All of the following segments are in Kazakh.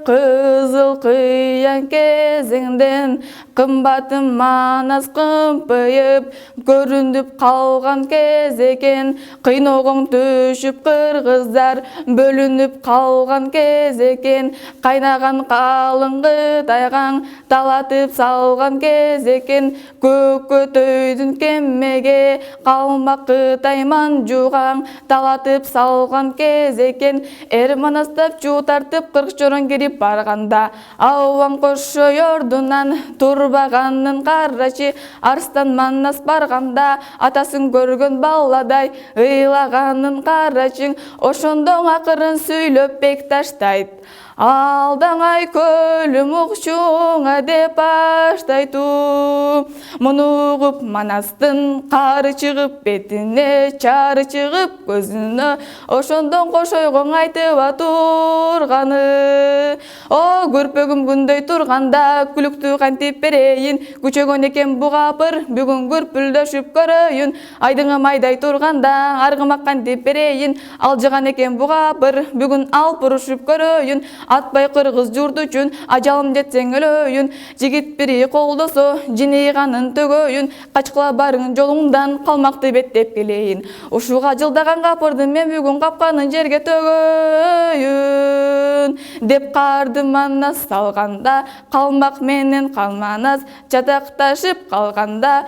Kızıl kıyan kezinden kımbatım manas kımpıyıp göründüp kalgan kez eken kıynoğun düşüp kırgızlar bölünüp kalgan kez eken kaynagan kalın gıdaygan talatıp salgan kez eken kökö töydün kemmege kalmak gıdayman juğan talatıp salgan kez eken manastap çu tartıp kırk çoron girip barganda avan koşuyordunan turbağanın karraşı arslan manas barganda atasın görgön balladay ıylağanın karraşın oşondon akırın süylöp bek taştayt Aldаңай көлім ұқшуңа деп аштайту Мұнығып манастың қары шығып бетіне чары шығып көзіне Ошондон қошойғың айтып атурғаны О көрпөгім күндөй тұрғанда күлікті қантип берейін Күчөгөн екен бұғапыр бүгін көрпүлдөшүп көрөйін Айдыңым айдай тұрғанда арғымақ қантип берейін Алжыған екен бұғапыр бүгін алпыр ұшып көрөйін Атбай кыргыз журду үчүн ажалым жетсең өлөйүн жигит бири колдосо жинейганын төгөйүн качкыла барың жолуңдан калмакты беттеп келейин ушуга жылдаган капырдым мен бүгүн капканын жерге төгөйүн деп карды манас салганда калмак менен калманас чатакташып калганда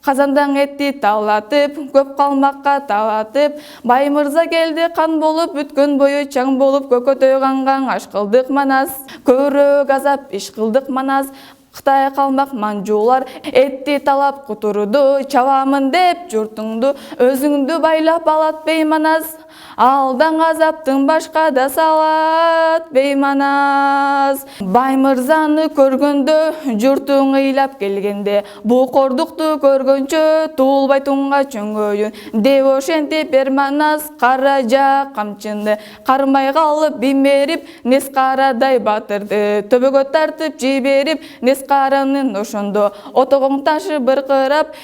Қазандан етті талатып, көп қалмаққа талатып, бай мырза келді қан болып, бүткін бойы чаң болып, көкөтөй қанған аш қылдық манас, көрі газап иш қылдық манас, Қытай қалмақ манжулар етті талап құтырды, чавамын деп жұртыңды, өзіңді байлап алат бейманас. Алдан азаптың башқа да салат бейманас. Бай мырзаны көргенде, жұртың ыйлап келгенде, бұл қордықты көргенше туылбай туңға чөңгөйін. Деп ошенте перманас қаража қамчынды, қармай қалып бимеріп, нес қарадай батырды, төбөгө тартып жиберіп, нес қаранын ошондо отоғың ташы бырқырап,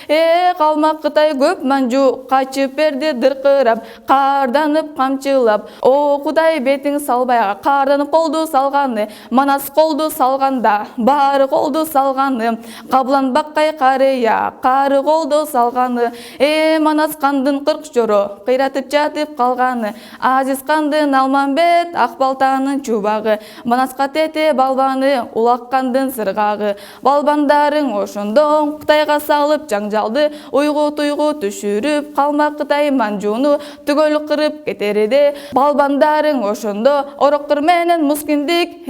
қалмақ Қытай көп манжу қачып берді дырқырап, қарданып қамчылап, о Құдай бетің салбайға, қарданып қолды салғаны, манас қолды салғанда, бары қолды салғаны, қаблан баққай қария, қары қолды салғаны, манас қандың қырқ жоры, қиратып жатып қалғаны, азиз қандың Алманбет, Ақбалтаның чубағы, манасқа тете балбаны, улақ қандың сырғағы, балбандарың ошондон Қытайға салып жаңжалды, уйгу-туйгу түшүрүп, қалмақ Қытай манжуну түгөл кырып кетереде, балбандарың ошондо ороққыр менен мускиндик,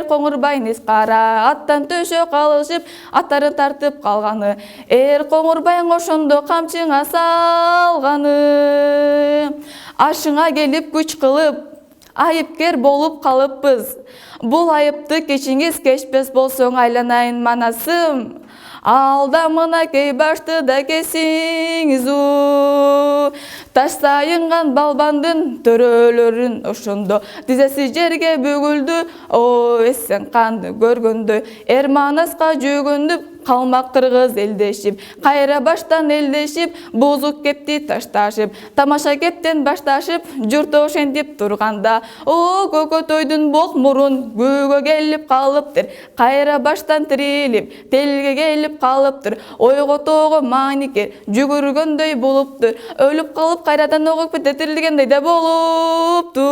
Қоңырбай нес қара, аттан төшө қалышып, аттарын тартып қалғаны, Қоңырбайың ошондо қамчыңа салғаны, ашыңа келіп күч қылып, айыпкер болып қалыппыз. Бұл айыпты кешіңіз кешпес болсоң айланайын манасым. Алдамына кей башты да кесіңіз Таштайынған балбандың төрөлөрүн ошондо Тизеси жерге бүгүлдү, о эсен қанды көргөндө Манасқа жүгүндүп, қалмақ қырғыз елдешіп, қайра баштан елдешіп, бозық кепті ташташып, тамаша кептен башташып, жұрты ошентіп тұрғанда, о көкөтөйдүн боқ мұрын көгі келіп қалыптыр, қайра баштан тіреліп, телге келіп қалыптыр, ойғы тоғы маникер, жүгіргөндөй болыптыр, өліп қалып қайрадан оғып бітетілгендей де болыптыр.